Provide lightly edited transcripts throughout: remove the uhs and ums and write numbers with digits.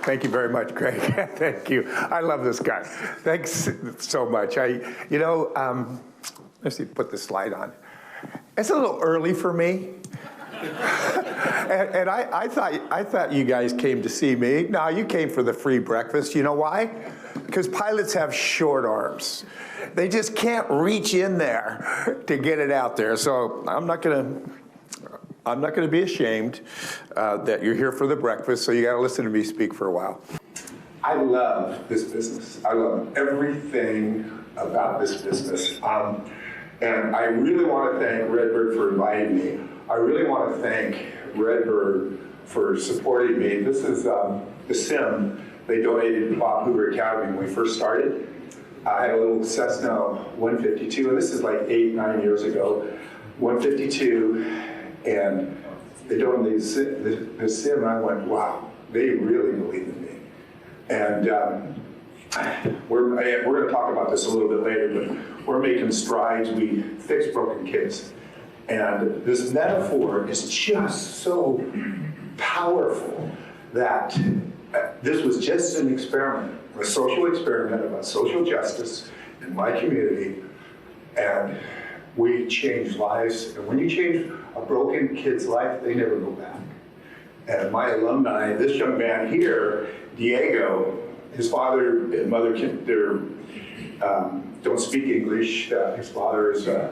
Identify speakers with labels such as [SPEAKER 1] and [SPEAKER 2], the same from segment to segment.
[SPEAKER 1] Thank you very much, Greg. Thank you. I love this guy. Thanks so much. Let's see, put the slide on. It's a little early for me. and I thought you guys came to see me. No, you came for the free breakfast. You know why? Because pilots have short arms. They just can't reach in there to get it out there. So I'm not gonna be ashamed that you're here for the breakfast, so you gotta listen to me speak for a while. I love this business. I love everything about this business. And I really want to thank Redbird for inviting me. I really want to thank Redbird for supporting me. This is the sim they donated to Bob Hoover Academy when we first started. I had a little Cessna 152, and this is like 8-9 years ago, 152, and they donated the sim, and I went, wow, they really believe in me. And we're going to talk about this a little bit later, but we're making strides. We fix broken kids. And this metaphor is just so powerful that this was just an experiment, a social experiment about social justice in my community. And we changed lives. And when you change a broken kid's life, they never go back. And my alumni, this young man here, Diego, his father and mother don't speak English. His father is a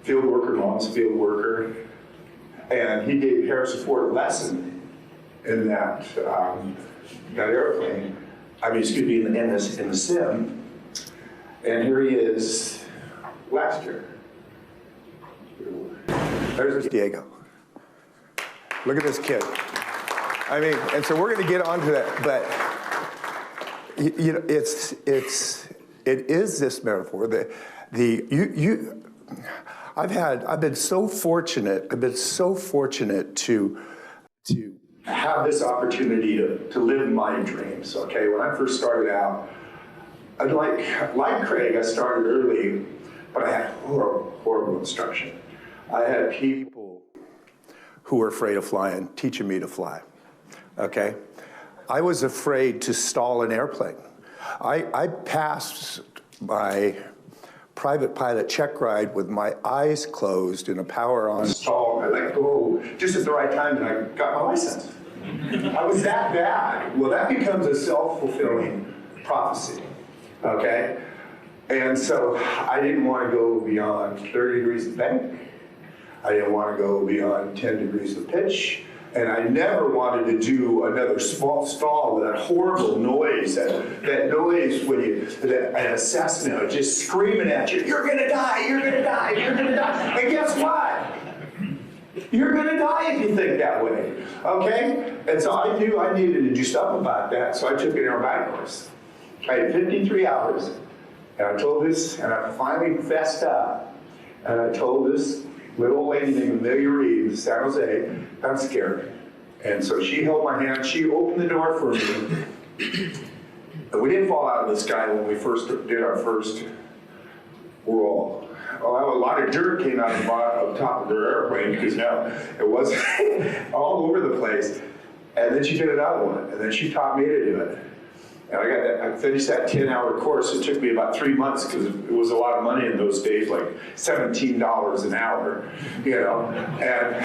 [SPEAKER 1] field worker, mom's a field worker. And he gave Harrison Ford a lesson in that airplane. In the sim. And here he is last year. There's Diego. Look at this kid. And so we're going to get onto that, but you know, it is this metaphor. I've been so fortunate. I've been so fortunate to have this opportunity to live my dreams. Okay, when I first started out, like Craig, I started early, but I had horrible instruction. I had people who were afraid of flying teaching me to fly. Okay, I was afraid to stall an airplane. I passed my private pilot check ride with my eyes closed and a power on stall. I let go just at the right time, and I got my license. I was that bad. Well, that becomes a self-fulfilling prophecy, okay? And so I didn't want to go beyond 30 degrees of bank. I didn't want to go beyond 10 degrees of pitch. And I never wanted to do another small stall with that horrible noise, that noise when a Cessna just screaming at you, you're gonna die, you're gonna die, you're gonna die. And guess what? You're gonna die if you think that way, okay? And so I knew I needed to do something about that, so I took an aerobatic course. I had 53 hours, and I told this, and I finally fessed up, and I told this little old lady named Amelia Reed in San Jose, I'm scared. And so she held my hand, she opened the door for me. And we didn't fall out of the sky when we first did our first roll. Well, a lot of dirt came out of top of her airplane because now it was all over the place. And then she did another one, and then she taught me to do it. And I finished that 10-hour course. It took me about 3 months because it was a lot of money in those days, like $17 an hour, you know. And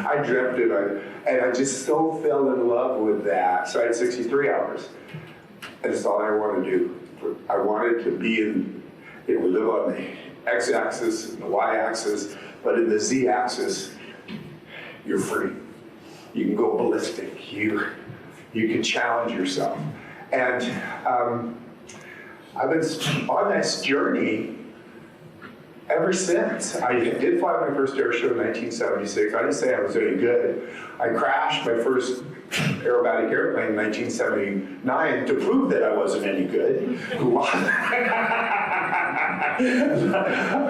[SPEAKER 1] I dreamt it, and I just so fell in love with that. So I had 63 hours, and it's all I wanted to do. I wanted to be we live on the x-axis and the y-axis, but in the z-axis, you're free. You can go ballistic. You can challenge yourself. And I've been on this journey ever since. I did fly my first air show in 1976. I didn't say I was any good. I crashed my first aerobatic airplane in 1979 to prove that I wasn't any good.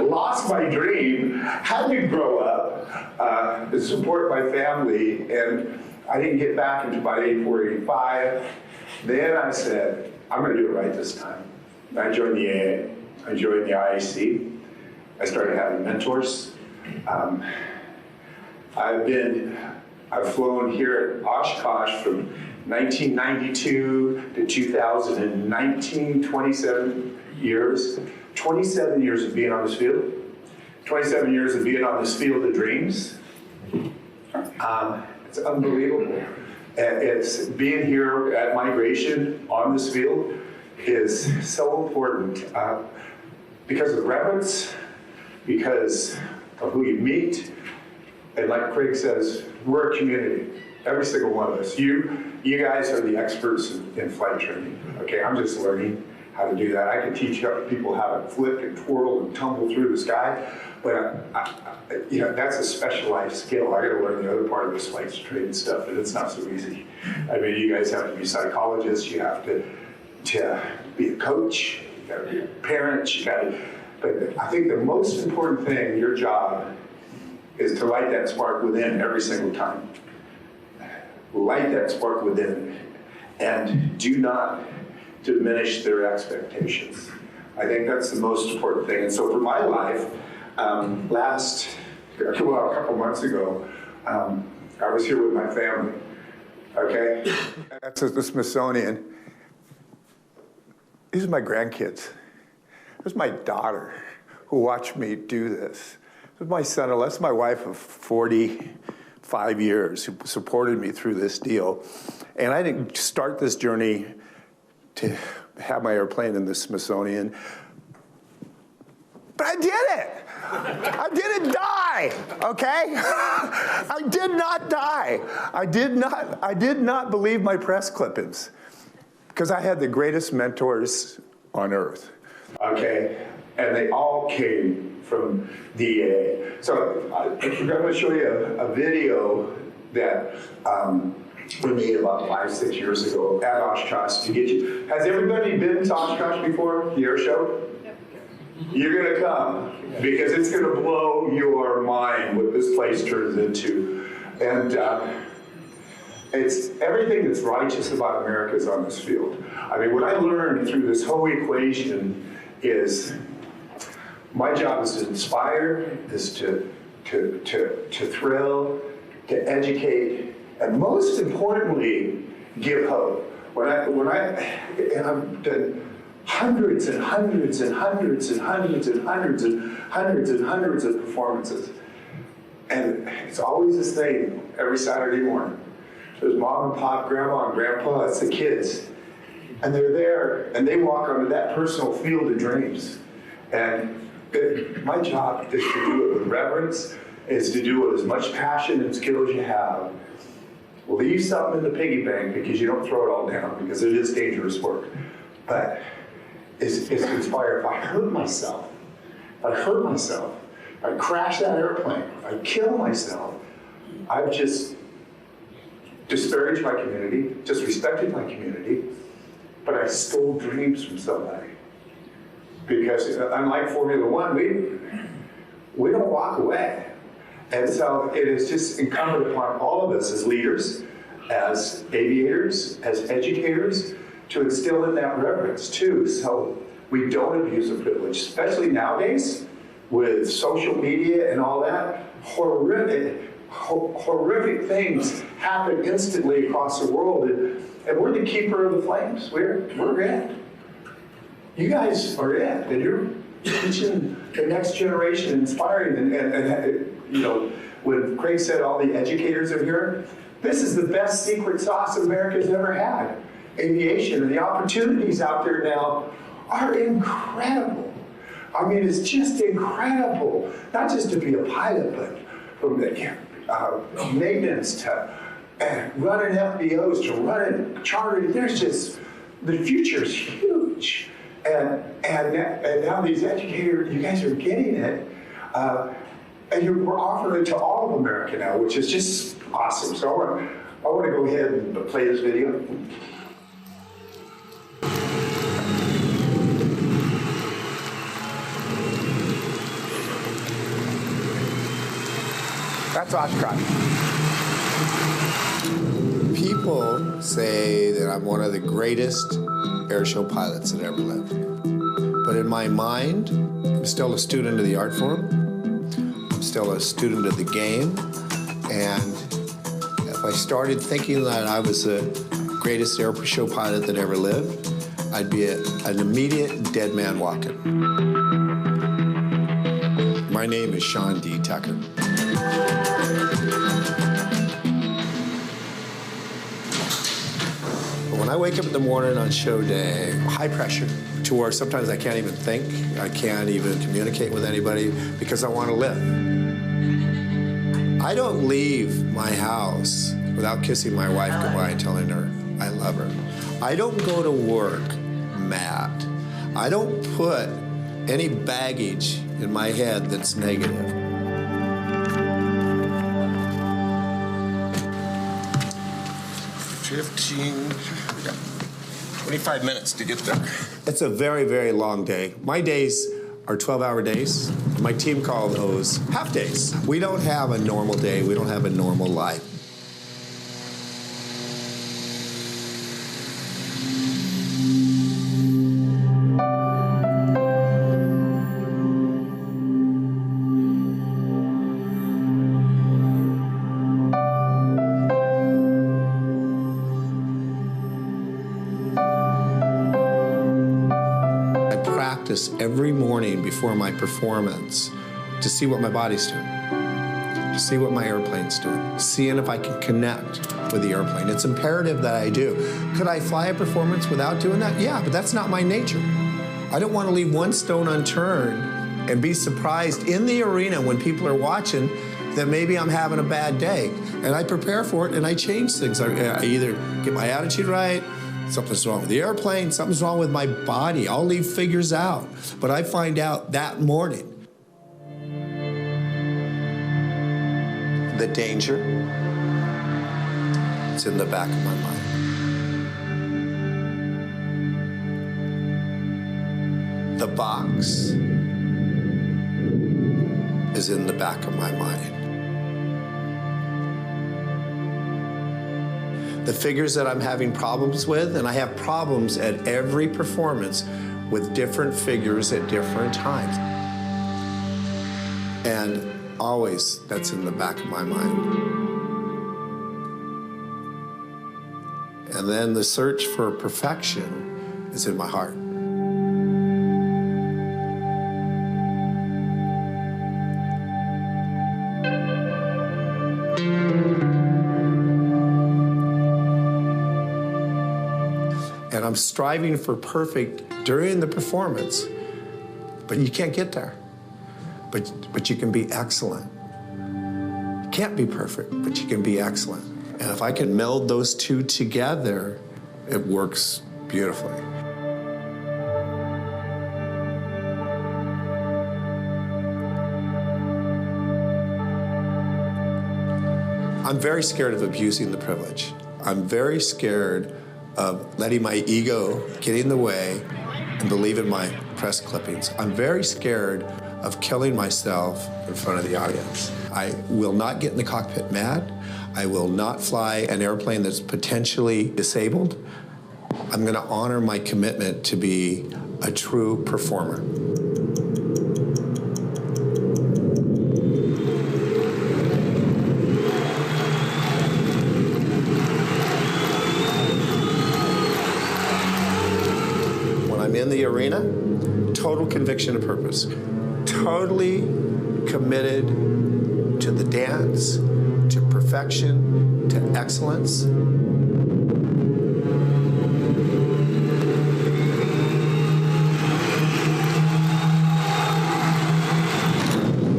[SPEAKER 1] Lost my dream, had to grow up, support my family, and I didn't get back until about 84, 85. Then I said, I'm going to do it right this time. I joined the AA. I joined the IAC. I started having mentors. I've been I've flown here at Oshkosh from 1992 to 2019, 27 years. 27 years of being on this field. 27 years of being on this field of dreams. It's unbelievable. It's being here at Migration on this field is so important because of reverence, because of who you meet, and like Craig says, we're a community. Every single one of us. You guys are the experts in flight training. Okay, I'm just learning how to do that. I can teach people how to flip and twirl and tumble through the sky, but that's a specialized skill. I got to learn the other part of this flight training stuff, and it's not so easy. I mean, you guys have to be psychologists. You have to be a coach. You got to be a parent. But I think the most important thing in your job is to light that spark within every single time. Light that spark within, and do not diminish their expectations. I think that's the most important thing. And so for my life, a couple months ago, I was here with my family, okay? That's at the Smithsonian. These are my grandkids. This is my daughter who watched me do this. This is my son-in-law. That's my wife of 45 years who supported me through this deal. And I didn't start this journey to have my airplane in the Smithsonian, but I did it. I didn't die, okay? I did not die. I did not believe my press clippings because I had the greatest mentors on earth, okay? And they all came from DA. So I'm going to show you a video that we made about 5-6 years ago at Oshkosh to get you. Has everybody been to Oshkosh before, the air show? Yep. You're going to come because it's going to blow your mind what this place turns into. And it's everything that's righteous about America is on this field. I mean, what I learned through this whole equation is my job is to inspire, is to thrill, to educate, and most importantly, give hope. And I've done hundreds and hundreds and hundreds and hundreds and hundreds and hundreds and hundreds of performances. And it's always the same every Saturday morning. There's mom and pop, grandma and grandpa, it's the kids. And they're there, and they walk onto that personal field of dreams. And my job is to do it with reverence, is to do it with as much passion and skill as you have. Leave something in the piggy bank because you don't throw it all down because it is dangerous work. But it's to inspire. If I hurt myself, if I crash that airplane, if I kill myself, I've just disparaged my community, disrespected my community, but I stole dreams from somebody. Because unlike Formula One, we don't walk away. And so it is just incumbent upon all of us as leaders, as aviators, as educators, to instill in that reverence too. So we don't abuse the privilege, especially nowadays with social media and all that. Horrific things happen instantly across the world, and we're the keeper of the flames. We're it. You guys are it, and you're teaching the next generation, inspiring, and when Craig said all the educators are here, this is the best secret sauce America's ever had. Aviation, and the opportunities out there now are incredible. I mean, it's just incredible. Not just to be a pilot, but from the maintenance to running FBOs to running chartering. There's just, the future's huge. And now these educators, you guys are getting it. And we're offering it to all of America now, which is just awesome. So I want to go ahead and play this video. That's Oshkosh.
[SPEAKER 2] People say that I'm one of the greatest airshow pilots that ever lived. But in my mind, I'm still a student of the art form. I'm still a student of the game. And if I started thinking that I was the greatest air show pilot that ever lived, I'd be an immediate dead man walking. My name is Sean D. Tucker. When I wake up in the morning on show day, high pressure, to where sometimes I can't even think, I can't even communicate with anybody because I want to live. I don't leave my house without kissing my wife goodbye and telling her I love her. I don't go to work mad. I don't put any baggage in my head that's negative. We got 25 minutes to get there. It's a very, very long day. My days are 12-hour days. My team call those half days. We don't have a normal day. We don't have a normal life. Every morning before my performance to see what my body's doing, to see what my airplane's doing, seeing if I can connect with the airplane. It's imperative that I do. Could I fly a performance without doing that? Yeah, but that's not my nature. I don't want to leave one stone unturned and be surprised in the arena when people are watching that maybe I'm having a bad day. And I prepare for it and I change things. I either get my attitude right, something's wrong with the airplane, something's wrong with my body. I'll leave figures out. But I find out that morning. The danger is in the back of my mind. The box is in the back of my mind. The figures that I'm having problems with, and I have problems at every performance with different figures at different times. And always that's in the back of my mind. And then the search for perfection is in my heart. And I'm striving for perfect during the performance, but you can't get there. But you can be excellent. You can't be perfect, but you can be excellent. And if I can meld those two together, it works beautifully. I'm very scared of abusing the privilege. I'm very scared of letting my ego get in the way and believe in my press clippings. I'm very scared of killing myself in front of the audience. I will not get in the cockpit mad. I will not fly an airplane that's potentially disabled. I'm gonna honor my commitment to be a true performer. In the arena, total conviction of purpose. Totally committed to the dance, to perfection, to excellence.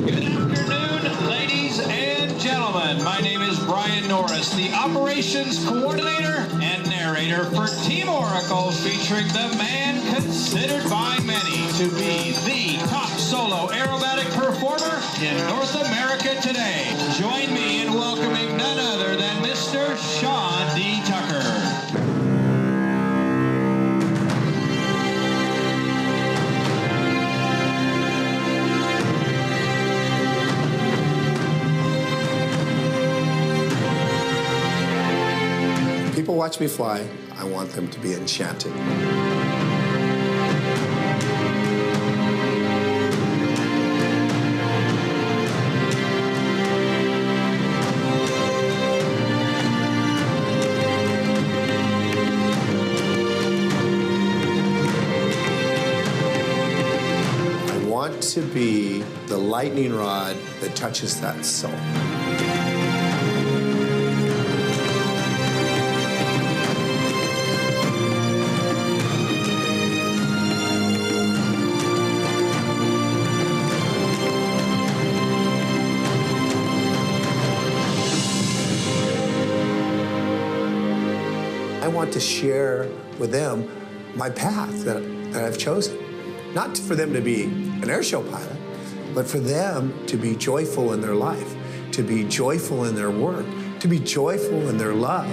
[SPEAKER 3] Good afternoon, ladies and gentlemen. My name is Brian Norris, the operations coordinator and narrator for Team Oracle, featuring the man considered by many to be the top solo aerobatic performer in North America today. Join me in welcoming none other than Mr. Sean D. Tucker.
[SPEAKER 2] People watch me fly, I want them to be enchanted. to be the lightning rod that touches that soul. I want to share with them my path that I've chosen. Not for them to be an airshow pilot, but for them to be joyful in their life, to be joyful in their work, to be joyful in their love.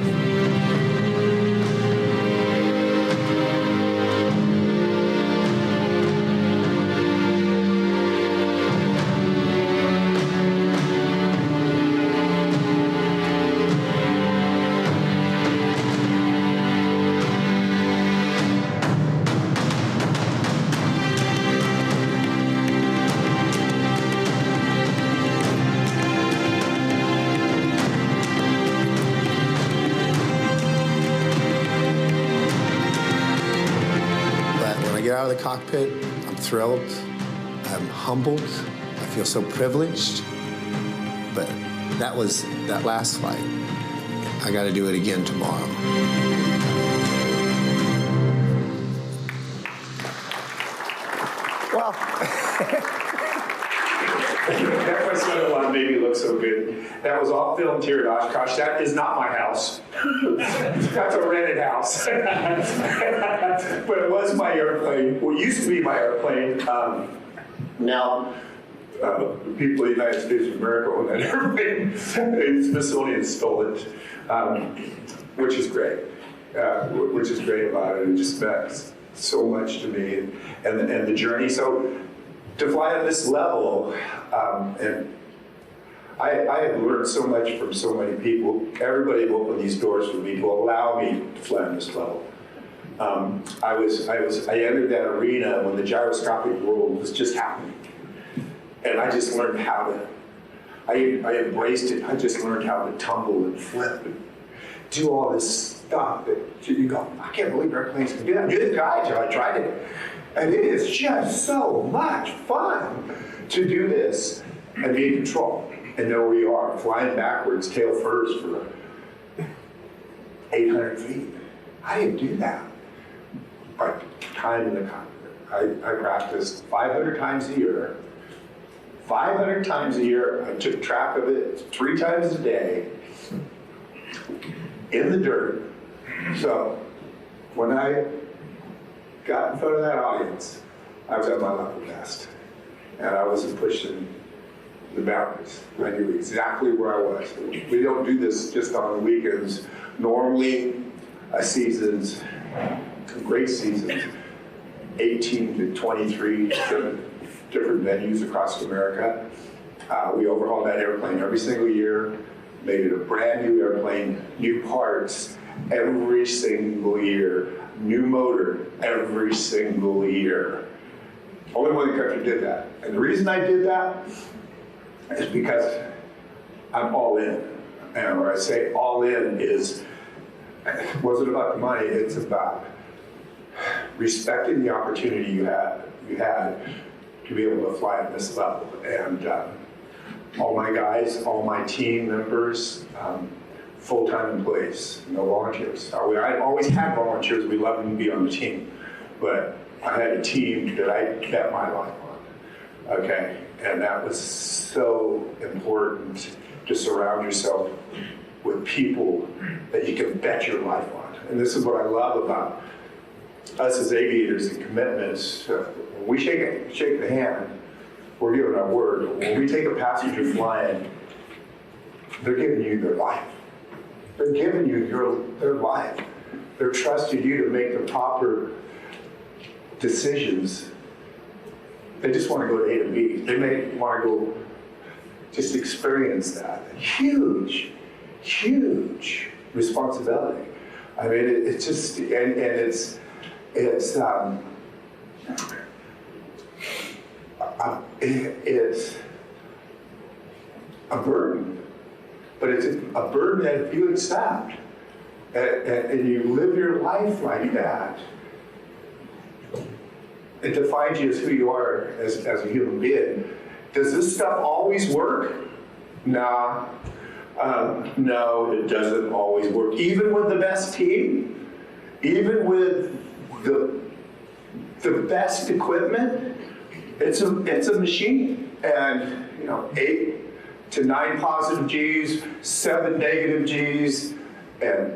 [SPEAKER 2] Out of the cockpit, I'm thrilled, I'm humbled, I feel so privileged, but that was that last flight. I got to do it again tomorrow.
[SPEAKER 1] Well, that was sort of what made me look so good. That was all filmed here at Oshkosh. That is not my house. That's a rented house. But it was my airplane. Well, it used to be my airplane. Now, people in the United States of America own that airplane. The Smithsonian stole it, which is great. Which is great about it. It just meant so much to me and the journey. So to fly at this level, and I have learned so much from so many people. Everybody opened these doors for me to allow me to fly on this level. I entered that arena when the gyroscopic world was just happening. And I just learned how to, I embraced it. I just learned how to tumble and flip and do all this stuff that you go, I can't believe airplanes can do that. I knew the guy until I tried it. And it is just so much fun to do this and be in control and know where you are, flying backwards, tail first for 800 feet. I didn't do that. But time in the cockpit. I practiced 500 times a year. 500 times a year. I took track of it 3 times a day in the dirt. So when I got in front of that audience, I was at my level best. And I wasn't pushing the boundaries. I knew exactly where I was. We don't do this just on the weekends. Normally, a season's, great seasons, 18 to 23 different venues across America. We overhaul that airplane every single year, made it a brand new airplane, new parts every single year, new motor every single year. Only one in the country did that. And the reason I did that is because I'm all in. And when I say all in is, it wasn't about the money, it's about respecting the opportunity you had to be able to fly at this level. And all my guys, all my team members, full-time employees, no volunteers. I always had volunteers, we loved them to be on the team, but I had a team that I bet my life on, okay? And that was so important to surround yourself with people that you can bet your life on. And this is what I love about us as aviators and commitments. When we shake the hand, we're giving our word. When we take a passenger flying, they're giving you their life. They're giving you their life. They're trusting you to make the proper decisions. They just want to go to A to B. They may want to go just experience that. Huge, huge responsibility. I mean, it's just, and it's a burden, but it's a burden that if you accept and you live your life like that, It defines you as who you are as a human being. Does this stuff always work? Nah. No, it doesn't always work. Even with the best team, even with the best equipment, it's a machine. And 8 to 9 positive G's, 7 negative G's, and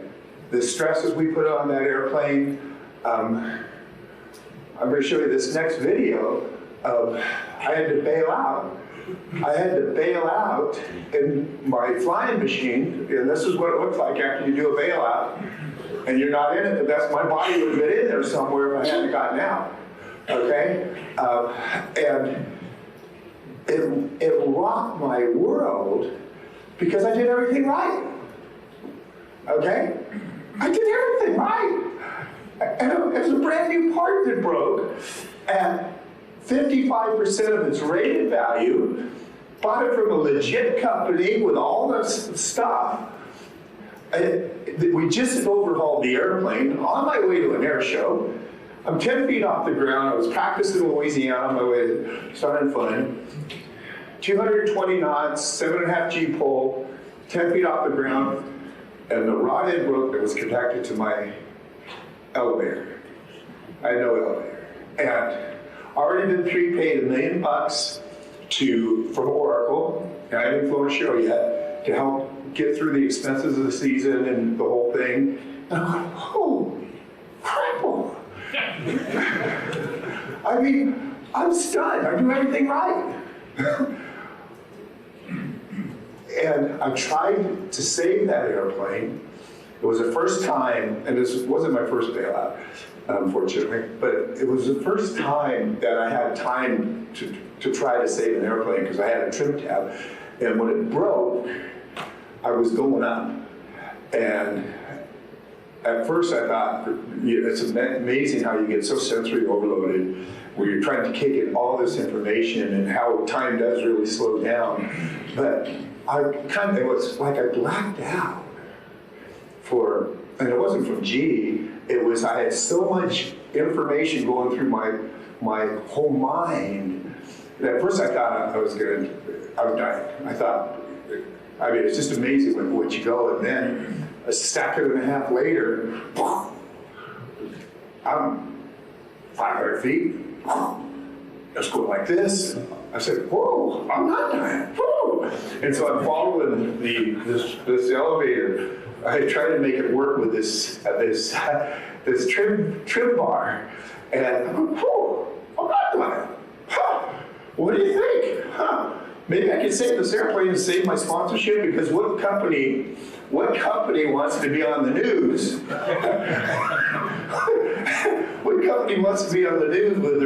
[SPEAKER 1] the stresses we put on that airplane. I'm going to show you this next video of I had to bail out. I had to bail out in my flying machine, and this is what it looks like after you do a bailout, and you're not in it. My body would have been in there somewhere if I hadn't gotten out. Okay, and it rocked my world because I did everything right. Okay, I did everything right. And it was a brand new part that broke at 55% of its rated value, bought it from a legit company with all this stuff. We just had overhauled the airplane on my way to an air show. I'm 10 feet off the ground. I was practicing in Louisiana on my way to Sun and Fun. 220 knots, 7.5 G pull, 10 feet off the ground, and the rod end broke that was connected to my elevator. I had no elevator. And already been prepaid $1 million from Oracle, and I haven't flown a show yet, to help get through the expenses of the season and the whole thing. And I'm like, holy crap. I mean, I'm stunned. I do everything right. And I tried to save that airplane. It was the first time, and this wasn't my first bailout, unfortunately, but it was the first time that I had time to try to save an airplane because I had a trim tab. And when it broke, I was going up. And at first I thought, it's amazing how you get so sensory overloaded where you're trying to take in all this information and how time does really slow down. But it was like I blacked out. And it wasn't from G, it was I had so much information going through my whole mind that at first I thought I was dying. I thought, it's just amazing when you go, and then a second and a half later, I'm 500 feet, just going like this. I said, whoa, I'm not dying, whoa. And so I'm following this elevator. I tried to make it work with this trim bar, and I'm not dying. What do you think? Maybe I could save this airplane and save my sponsorship, because what company wants to be on the news? What company wants to be on the news with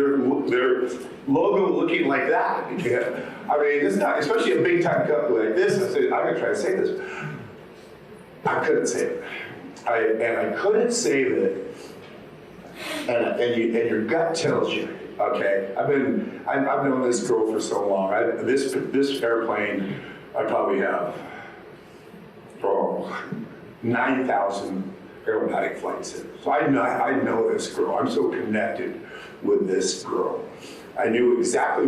[SPEAKER 1] their logo looking like that? I mean, it's not, especially a big time company like this. I said, I'm gonna try to save this. I couldn't save it. I couldn't save it. And your gut tells you. Okay, I've known this girl for so long. This airplane, I probably have 9,000 aerobatic flights in. So I know this girl. I'm so connected with this girl. I knew exactly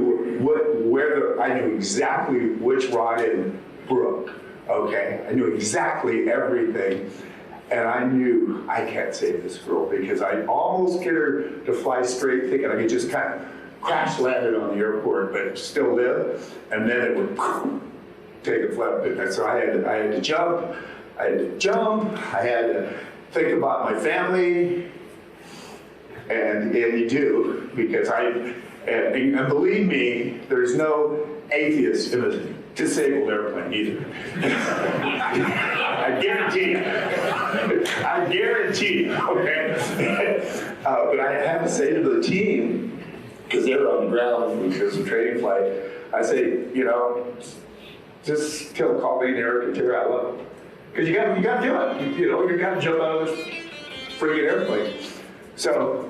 [SPEAKER 1] I knew exactly which rod end broke. Okay, I knew exactly everything. And I knew I can't save this girl, because I almost get her to fly straight, thinking I could just kind of crash landed on the airport, but still live. And then it would take a flip. And so I had to jump. I had to think about my family. And you do, because and believe me, there's no atheist in a disabled airplane either. I guarantee you, okay? But I have to say to the team, because they were on the ground because of training flight, I say, just tell Colleen, Eric, and Tara I love them. Because you got to do it. You got to jump out of this friggin' airplane. So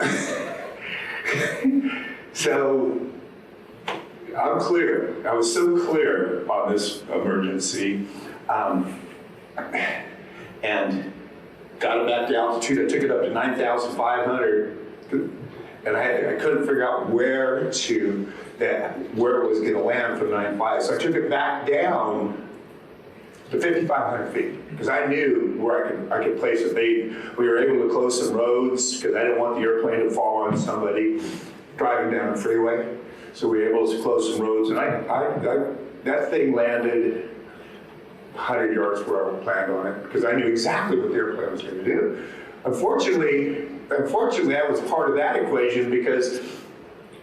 [SPEAKER 1] I'm clear. I was so clear on this emergency, and got it back to altitude. I took it up to 9,500, and I couldn't figure out where it was going to land from 9.5. So I took it back down to 5,500 feet because I knew where I could place it. We were able to close some roads because I didn't want the airplane to fall on somebody driving down the freeway. So we were able to close some roads, and that thing landed 100 yards where I planned on it because I knew exactly what the airplane was going to do. Unfortunately, I was part of that equation because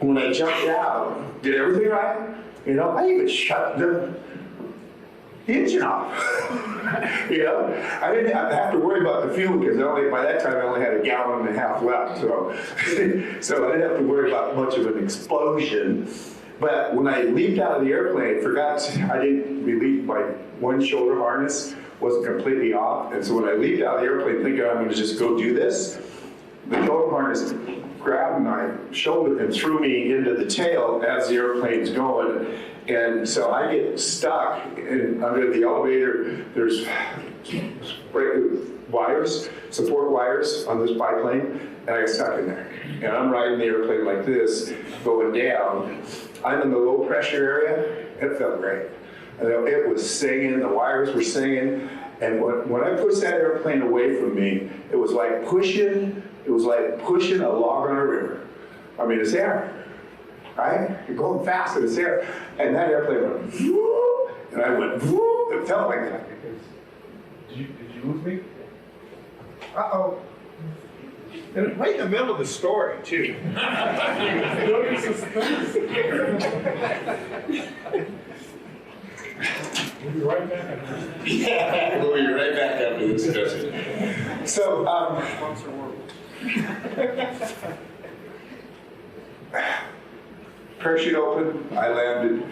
[SPEAKER 1] when I jumped out, did everything right. You know, I even shut the engine off. You know, I didn't have to worry about the fuel because by that time I only had 1.5 gallons left. So I didn't have to worry about much of an explosion. But when I leaped out of the airplane, I didn't relieve my one shoulder harness wasn't completely off. And so when I leaped out of the airplane thinking I'm going to just go do this, the shoulder harness grabbed my shoulder and threw me into the tail as the airplane's going. And so I get stuck under the elevator. There's wires, support wires on this biplane, and I get stuck in there. And I'm riding the airplane like this, going down. I'm in the low pressure area. It felt great. It was singing, the wires were singing, and when I pushed that airplane away from me, it was like pushing a log on a river. I mean, it's air, right? You're going fast, and it's air. And that airplane went, whoop, and I went, whoop. It felt like that. Did you lose me? Uh-oh. And right in the middle of the story, too. We'll be right back. Yeah, we'll be right back after this discussion. So, parachute open, I landed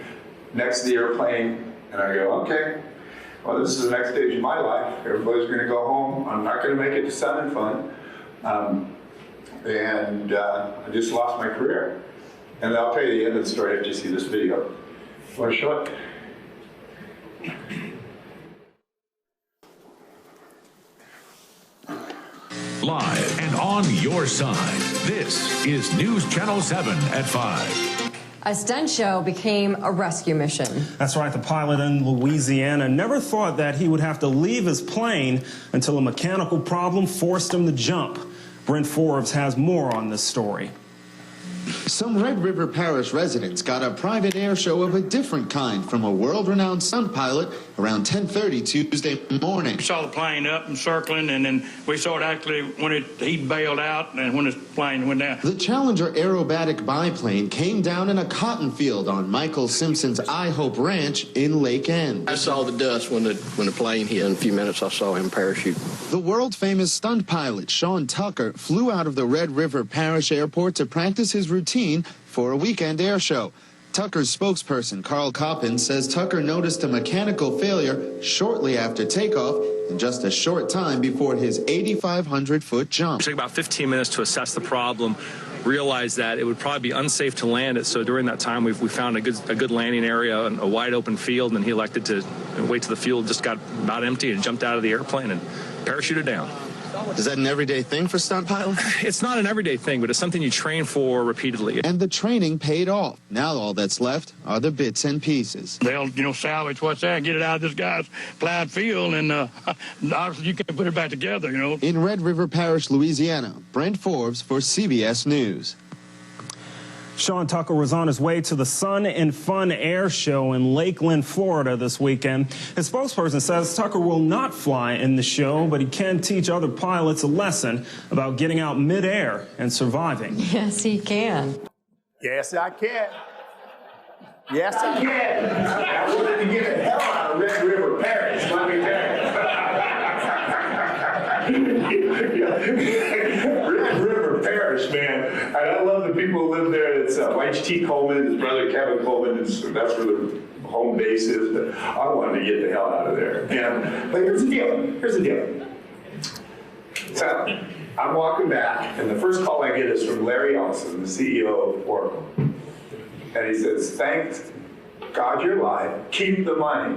[SPEAKER 1] next to the airplane, and I go, okay, well, this is the next stage of my life. Everybody's going to go home. I'm not going to make it to Sun and Fun. I just lost my career. And I'll tell you the end of the story after you see this video. Want to show it?
[SPEAKER 4] Live and on your side, this is News Channel 7 at 5.
[SPEAKER 5] A stunt show became a rescue mission.
[SPEAKER 6] That's right. The pilot in Louisiana never thought that he would have to leave his plane until a mechanical problem forced him to jump. Brent Forbes has more on this story.
[SPEAKER 7] Some Red River Parish residents got a private air show of a different kind from a world-renowned stunt pilot around 10:30 Tuesday morning.
[SPEAKER 8] We saw the plane up and circling, and then we saw it actually when he bailed out and when his plane went down.
[SPEAKER 7] The Challenger Aerobatic biplane came down in a cotton field on Michael Simpson's I Hope Ranch in Lake End.
[SPEAKER 9] I saw the dust when the plane hit. In a few minutes, I saw him parachute.
[SPEAKER 7] The world-famous stunt pilot Sean Tucker flew out of the Red River Parish Airport to practice his routine for a weekend air show. Tucker's spokesperson, Carl Coppin, says Tucker noticed a mechanical failure shortly after takeoff in just a short time before his 8,500-foot jump.
[SPEAKER 10] It took about 15 minutes to assess the problem, realized that it would probably be unsafe to land it. So during that time, we found a good landing area, a wide open field, and he elected to wait till the fuel just got about empty and jumped out of the airplane and parachuted down.
[SPEAKER 7] Is that an everyday thing for stunt pilots?
[SPEAKER 10] It's not an everyday thing, but it's something you train for repeatedly.
[SPEAKER 7] And the training paid off. Now all that's left are the bits and pieces.
[SPEAKER 8] They'll, salvage what's there, get it out of this guy's plowed field, and obviously you can't put it back together,
[SPEAKER 7] In Red River Parish, Louisiana, Brent Forbes for CBS News.
[SPEAKER 6] Sean Tucker was on his way to the Sun and Fun Air Show in Lakeland, Florida this weekend. His spokesperson says Tucker will not fly in the show, but he can teach other pilots a lesson about getting out midair and surviving.
[SPEAKER 5] Yes, he can.
[SPEAKER 1] Yes, I can. Yes, I can. I wanted to get the hell out of Red River Parish, let me tell you. Red River Parish, man. And I love the people who live there. It's H.T. Coleman, his brother Kevin Coleman. That's where the home base is. But I wanted to get the hell out of there. But here's the deal. So I'm walking back, and the first call I get is from Larry Ellison, the CEO of Oracle. And he says, "Thank God you're alive. Keep the money."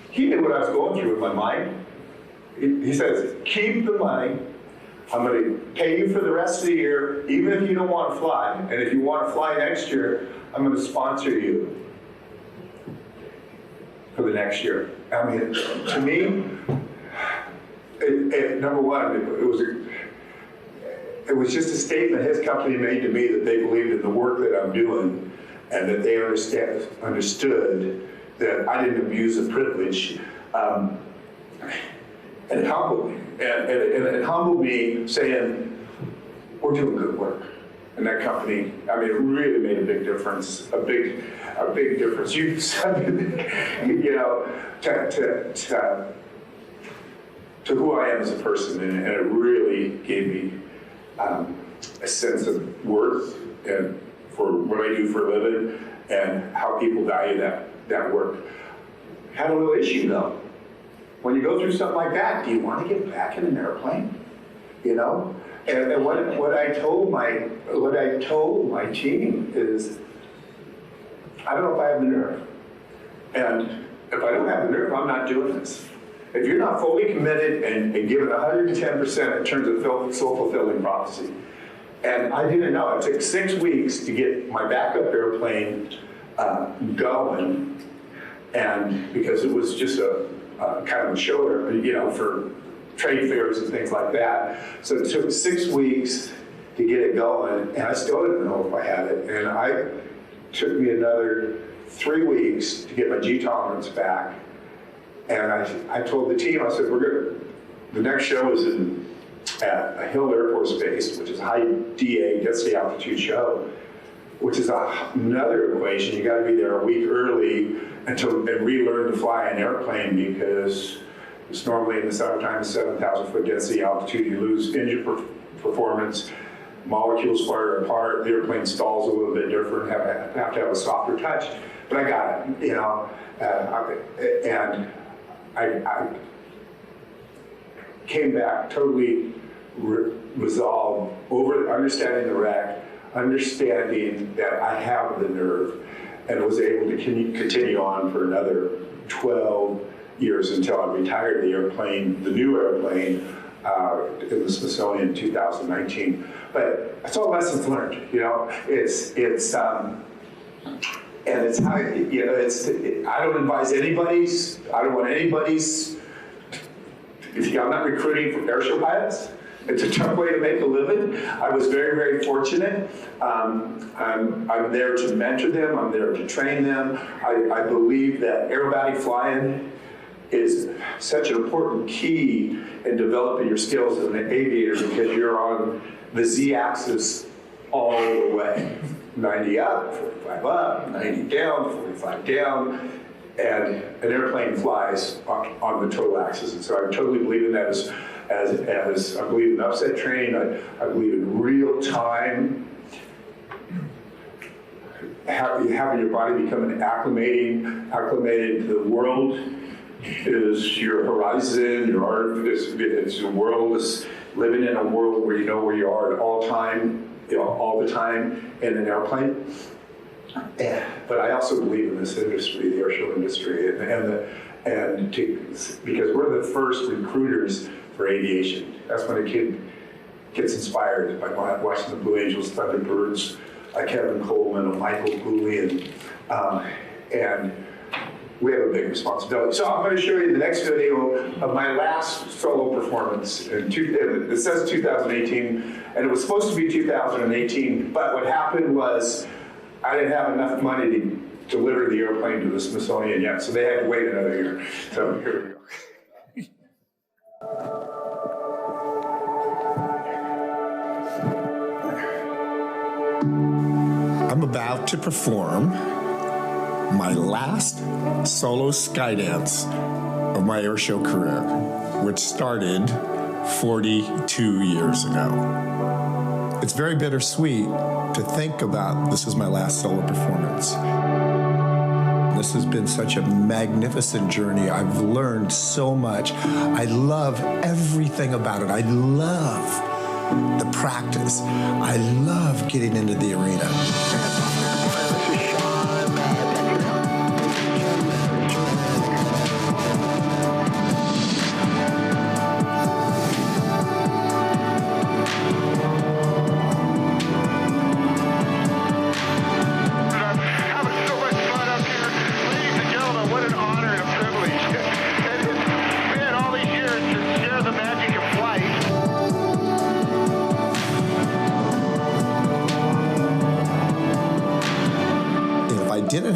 [SPEAKER 1] He knew what I was going through in my mind. He says, "Keep the money. I'm going to pay you for the rest of the year, even if you don't want to fly. And if you want to fly next year, I'm going to sponsor you for the next year. I mean, to me, number one, it was just a statement his company made to me that they believed in the work that I'm doing and that they understood that I didn't abuse a privilege. And it humbled me. And it humbled me saying, we're doing good work. And that company, I mean, it really made a big difference, a big difference. You know, to who I am as a person, and it really gave me a sense of worth and for what I do for a living and how people value that work. Had a real issue though. When you go through something like that, do you want to get back in an airplane? You know? And what I told my team is, I don't know if I have the nerve. And if I don't have the nerve, I'm not doing this. If you're not fully committed and given 110% in terms of self-fulfilling prophecy, and I didn't know, it took 6 weeks to get my backup airplane going, and because it was just a kind of a show, you know, for trade fairs and things like that. So it took 6 weeks to get it going, and I still didn't know if I had it. And it took me another 3 weeks to get my G tolerance back. And I told the team, I said, the next show is at Hill Air Force Base, which is a high DA, density altitude show, which is another equation. You got to be there a week early and relearn to fly an airplane, because it's normally in the summertime, 7,000 foot density altitude, you lose engine performance, molecules fire apart, the airplane stalls a little bit different, have to have a softer touch. But I got it, you know, and I came back totally resolved over understanding the wreck, understanding that I have the nerve, and was able to continue on for another 12 years until I retired the airplane, the new airplane, in the Smithsonian in 2019. But it's all lessons learned, you know. And it's how, you know, I don't advise anybody's, I don't want anybody's, I'm not recruiting for airshow pilots. It's a tough way to make a living. I was very, very fortunate. I'm there to mentor them. I'm there to train them. I believe that aerobatic flying is such an important key in developing your skills as an aviator, because you're on the Z-axis all the way. 90 up, 45 up, 90 down, 45 down, and an airplane flies on the total axis. And so I totally believe in that as I believe in upset training. I believe in real time, having your body become acclimated to the world is your horizon, your art, it's your world, is living in a world where you know where you are at all time, you know, all the time in an airplane. But I also believe in this industry, the airshow industry, because we're the first recruiters for aviation. That's when a kid gets inspired by watching the Blue Angels, Thunderbirds, like Kevin Coleman and Michael Cooley, and we have a big responsibility. So I'm going to show you the next video of my last solo performance. It says 2018, and it was supposed to be 2018, but what happened was I didn't have enough money to deliver the airplane to the Smithsonian yet, so they had to wait another year. So here we go.
[SPEAKER 2] I'm about to perform my last solo skydance of my airshow career, which started 42 years ago. It's very bittersweet to think about this is my last solo performance. This has been such a magnificent journey. I've learned so much. I love everything about it. I love the practice. I love getting into the arena.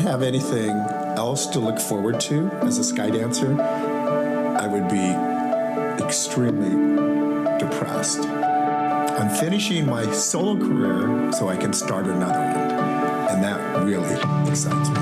[SPEAKER 2] have anything else to look forward to as a sky dancer, I would be extremely depressed. I'm finishing my solo career so I can start another one, and that really excites me.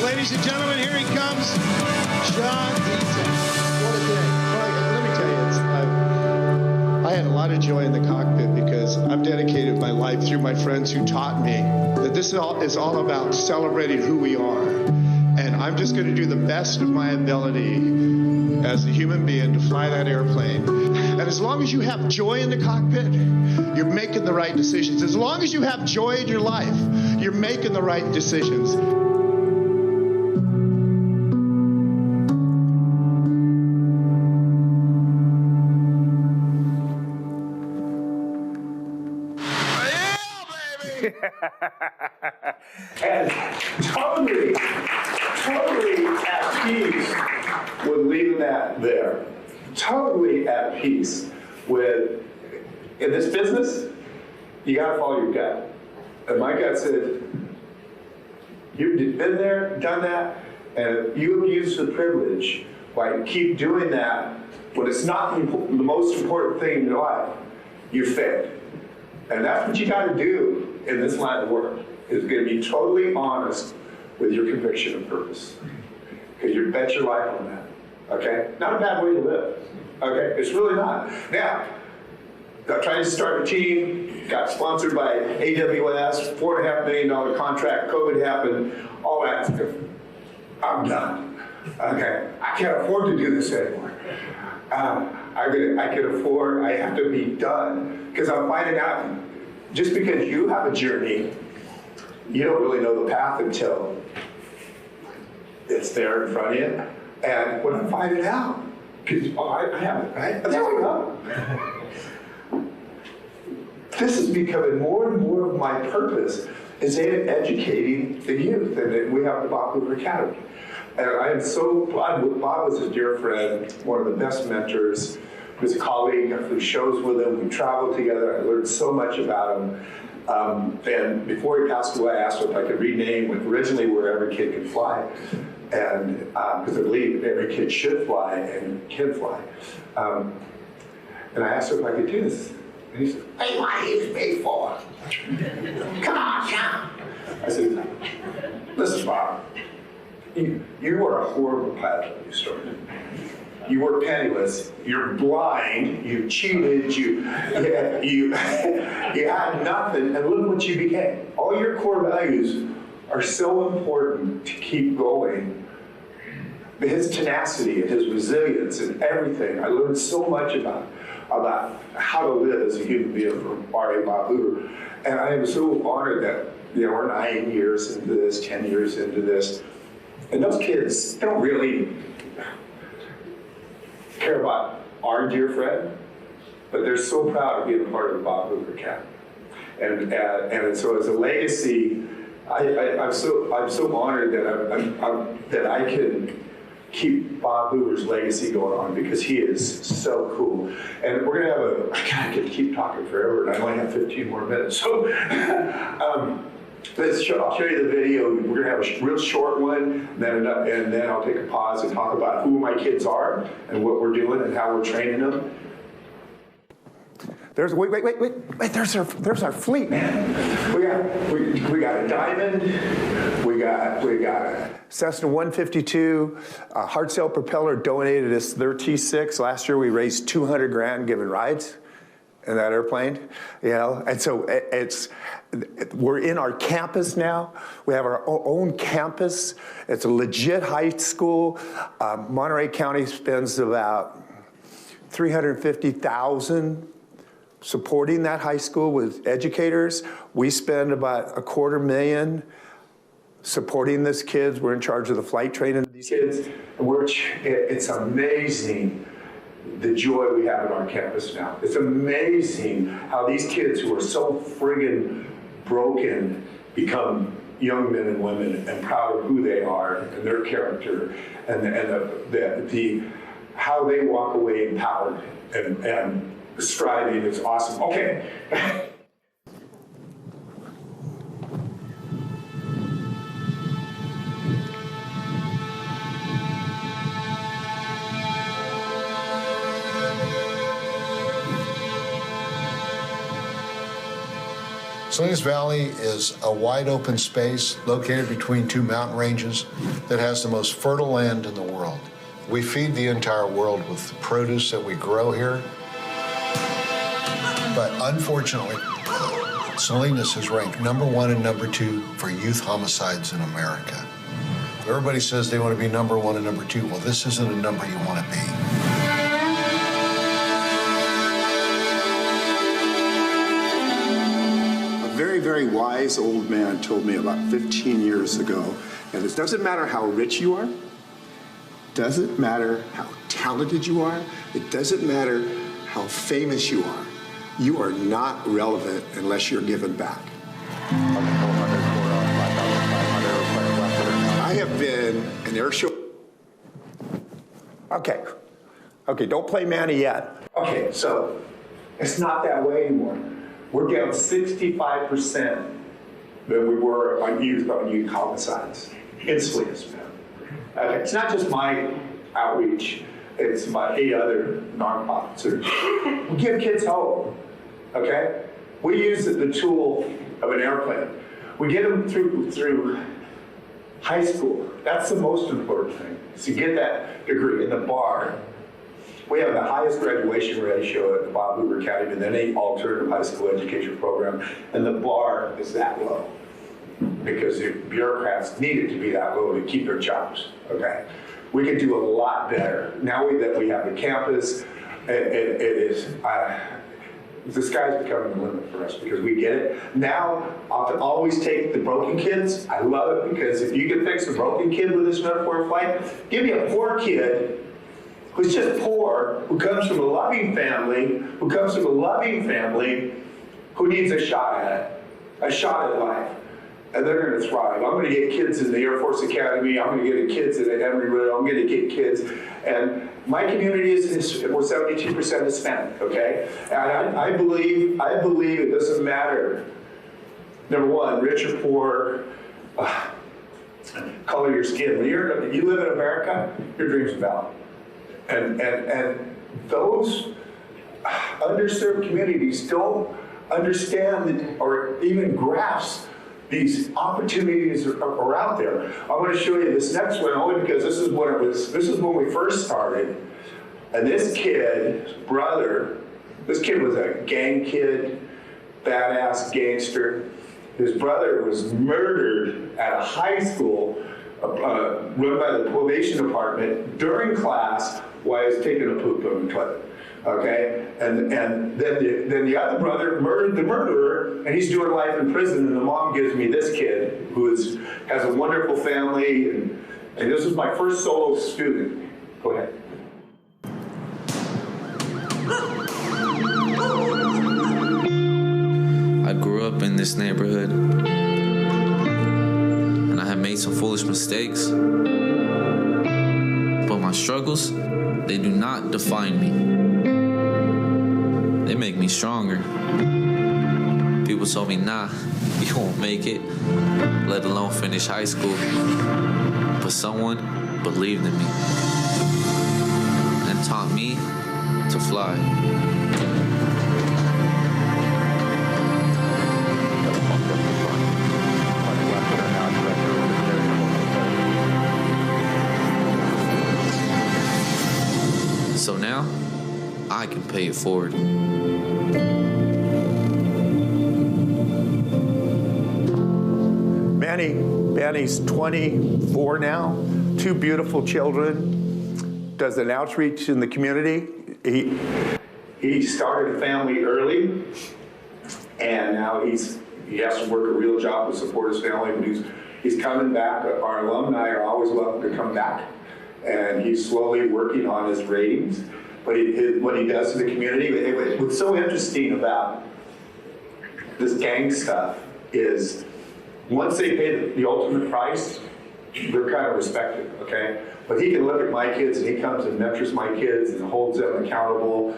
[SPEAKER 11] Ladies and gentlemen, here he comes, Sean Eaton. What a day. Well, let me tell you, I had a lot of joy in the cockpit because I've dedicated my life through my friends who taught me that this is all about celebrating who we are. And I'm just going to do the best of my ability as a human being to fly that airplane. And as long as you have joy in the cockpit, you're making the right decisions. As long as you have joy in your life, you're making the right decisions.
[SPEAKER 1] And totally at peace with leaving that there. Totally at peace with, in this business, you gotta follow your gut. And my gut said, you've been there, done that, and you abuse the privilege by keep doing that when it's not the most important thing in your life, you failed. And that's what you gotta do in this line of work, is gonna be totally honest with your conviction and purpose. Because you bet your life on that, okay? Not a bad way to live, okay? It's really not. Now, I tried to start a team, got sponsored by AWS, $4.5 million contract, COVID happened, all that stuff. I'm done, okay? I can't afford to do this anymore. I can afford, I have to be done, because I'm finding out, just because you have a journey, you don't really know the path until it's there in front of you. And when I'm finding out, because I have it, right? And there we go. This is becoming more and more of my purpose, is educating the youth. And we have the Bob Hoover Academy. And I am so glad. Bob was a dear friend, one of the best mentors. He was a colleague. I flew shows with him. We traveled together. I learned so much about him. And before he passed away, I asked him if I could rename originally Where Every Kid Can Fly. And because I believe every kid should fly and can fly. And I asked him if I could do this. And he said, hey, why are you paid for? Come on, Sean. I said, listen, Bob. You were a horrible pilot when you started. You were penniless. You're blind. You cheated. You had nothing, and look what you became. All your core values are so important to keep going. His tenacity and his resilience and everything. I learned so much about how to live as a human being from R.A. Bob Hoover, and I am so honored that we're 9 years into this, 10 years into this. And those kids, they don't really care about our dear friend, but they're so proud of being a part of the Bob Hoover Academy. And so as a legacy, I'm so honored that I can keep Bob Hoover's legacy going on, because he is so cool. And we're gonna have I could keep talking forever, and I only have 15 more minutes. So. I'll show you the video. We're going to have a real short one, and then I'll take a pause and talk about who my kids are and what we're doing and how we're training them. Wait, there's our fleet, man. We got a Diamond, we got a Cessna 152, a hard-sail propeller donated us their T6. Last year we raised 200 grand giving rides in that airplane, and so we're in our campus now. We have our own campus. It's a legit high school. Monterey County spends about $350,000 supporting that high school with educators. We spend about $250,000 supporting these kids. We're in charge of the flight training of these kids. And it's amazing the joy we have on our campus now. It's amazing how these kids who are so friggin' broken become young men and women and proud of who they are and their character and how they walk away empowered and striving. Is awesome. Okay.
[SPEAKER 12] Salinas Valley is a wide open space located between two mountain ranges that has the most fertile land in the world. We feed the entire world with the produce that we grow here. But unfortunately, Salinas is ranked #1 and #2 for youth homicides in America. Everybody says they want to be #1 and #2. Well, this isn't a number you want to be.
[SPEAKER 1] Very, very wise old man told me about 15 years ago, and it doesn't matter how rich you are, doesn't matter how talented you are, it doesn't matter how famous you are not relevant unless you're given back. I have been an air show. Okay, don't play Manny yet. Okay, so it's not that way anymore. We're down 65% than we were on youth homicides in Salinas, man. Okay, it's not just my outreach, it's about 8 other nonprofits. We give kids hope, okay? We use the tool of an airplane. We get them through high school. That's the most important thing, is to get that degree in the bar. We have the highest graduation ratio at the Bob Hoover Academy and any alternative high school education program, and the bar is that low because the bureaucrats need it to be that low to keep their jobs, okay? We can do a lot better. Now that we have the campus, the sky's becoming the limit for us because we get it. Now, I'll always take the broken kids. I love it because if you can fix a broken kid with this metaphor flight, give me a poor kid who's just poor, who comes from a loving family, who needs a shot at life. And they're gonna thrive. I'm gonna get kids in the Air Force Academy, I'm gonna get kids in Emory-Riddle, I'm gonna get kids. And my community we're 72% Hispanic, okay? And I believe it doesn't matter, number one, rich or poor, color of your skin. When you live in America, your dreams are valid. And those underserved communities don't understand or even grasp these opportunities are out there. I want to show you this next one only because this is when we first started. And this kid's brother, this kid was a gang kid, badass gangster. His brother was murdered at a high school run by the probation department during class while he was taking a poop on the toilet. Okay, and then the other brother murdered the murderer, and he's doing life in prison. And the mom gives me this kid who has a wonderful family, and this was my first solo student. Go ahead.
[SPEAKER 13] I grew up in this neighborhood, and I have made some foolish mistakes. But my struggles, they do not define me. They make me stronger. People told me, nah, you won't make it, let alone finish high school. But someone believed in me and taught me to fly. So now, I can pay it forward.
[SPEAKER 1] Manny's 24 now, 2 beautiful children, does an outreach in the community. he started a family early, and now he has to work a real job to support his family, but he's coming back. Our alumni are always welcome to come back, and he's slowly working on his ratings. But what he does to the community, what's so interesting about this gang stuff is once they pay the ultimate price, they're kind of respected, okay? But he can look at my kids, and he comes and mentors my kids and holds them accountable.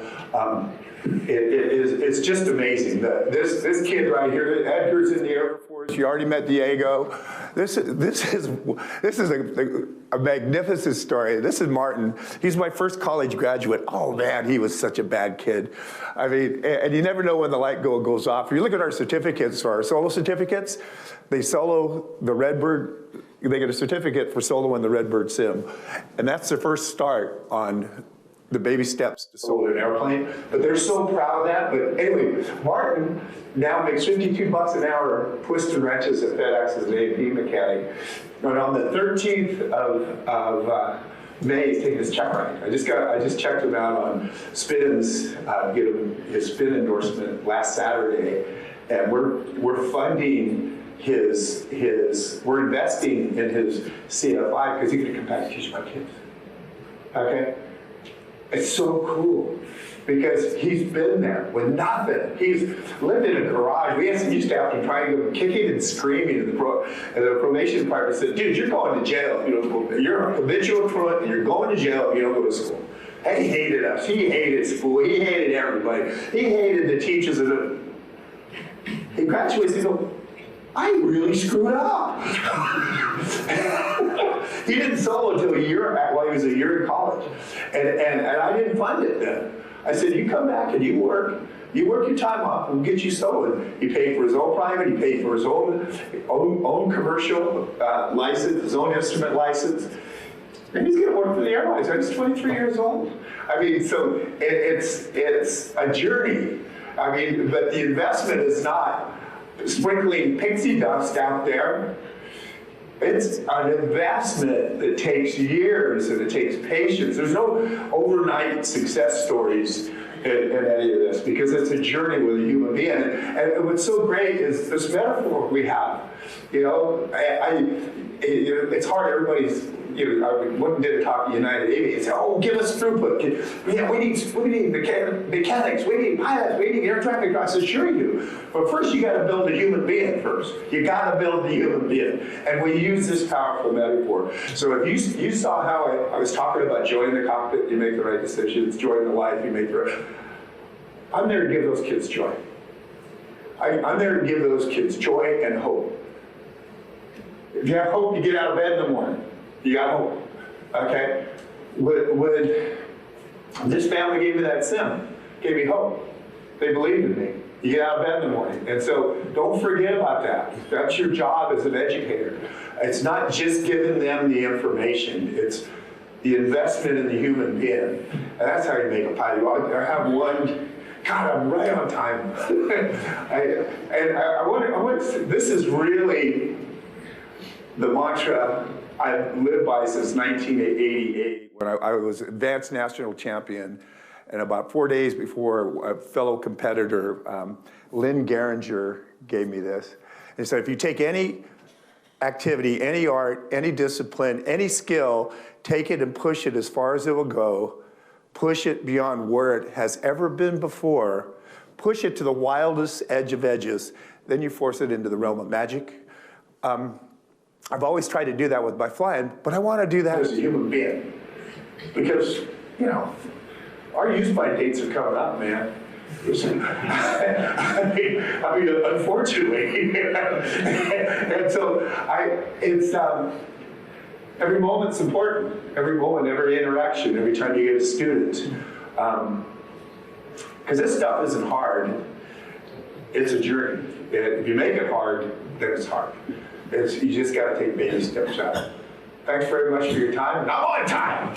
[SPEAKER 1] It's just amazing. This kid right here, Edgar's in the Air Force. You already met Diego. This is a magnificent story. This is Martin. He's my first college graduate. Oh man, he was such a bad kid. I mean, and you never know when the light goes off. If you look at our certificates, our solo certificates, they solo the Redbird. They get a certificate for soloing the Redbird sim, and that's their first start on the baby steps to solo an airplane. But they're so proud of that. But anyway, Martin now makes $52 an hour twisting wrenches at FedEx as an AP mechanic. But on the 13th of May, he's taking his check ride. I just checked him out on Spin's, get him his Spin endorsement last Saturday, and we're funding we're investing in his CFI because he's going to come back and teach my kids. Okay? It's so cool because he's been there with nothing. He's lived in a garage. We used to have to try and go kicking and screaming, and the probation department said, dude, you're going to jail if you don't go. You're a habitual truant and you're going to jail if you don't go to school. And he hated us. He hated school. He hated everybody. He hated the teachers. He graduates and he goes, I really screwed up. He didn't solo until he was a year in college. And I didn't fund it then. I said, you come back and you work your time off, we'll get you soloing. He paid for his own private, he paid for his own commercial license, his own instrument license. And he's gonna work for the airlines. He's 23 years old. I mean, so it's a journey. I mean, but the investment is not sprinkling pixie dust out there. It's an investment that takes years and it takes patience. There's no overnight success stories in any of this because it's a journey with a human being. And what's so great is this metaphor we have. You know, it's hard. Everybody's. I went and did a talk at United Aviation and said, oh, give us throughput. Yeah, we need mechanics, we need pilots, we need air traffic controllers. I said, sure you do. But first you got to build a human being first. You got to build the human being. And we use this powerful metaphor. So if you saw how I was talking about joining the cockpit, you make the right decisions, join the life, you make the right. I'm there to give those kids joy. I'm there to give those kids joy and hope. If you have hope, you get out of bed in the morning. You got hope, okay? Would this family gave me that sim, gave me hope. They believed in me. You get out of bed in the morning. And so don't forget about that. That's your job as an educator. It's not just giving them the information. It's the investment in the human being. And that's how you make a pilot. I have one, God, I'm right on time. I want this is really the mantra I've lived by since 1988 when I was advanced national champion, and about 4 days before a fellow competitor, Lynn Geringer, gave me this. He said, if you take any activity, any art, any discipline, any skill, take it and push it as far as it will go, push it beyond where it has ever been before, push it to the wildest edge of edges, then you force it into the realm of magic. I've always tried to do that with my flying, but I want to do that as a human being. Because, you know, our use-by dates are coming up, man. I mean, unfortunately. And so, every moment's important. Every moment, every interaction, every time you get a student. Because this stuff isn't hard. It's a journey. If you make it hard, then it's hard. You just got to take baby steps out. Thanks very much for your time, and I'm on time.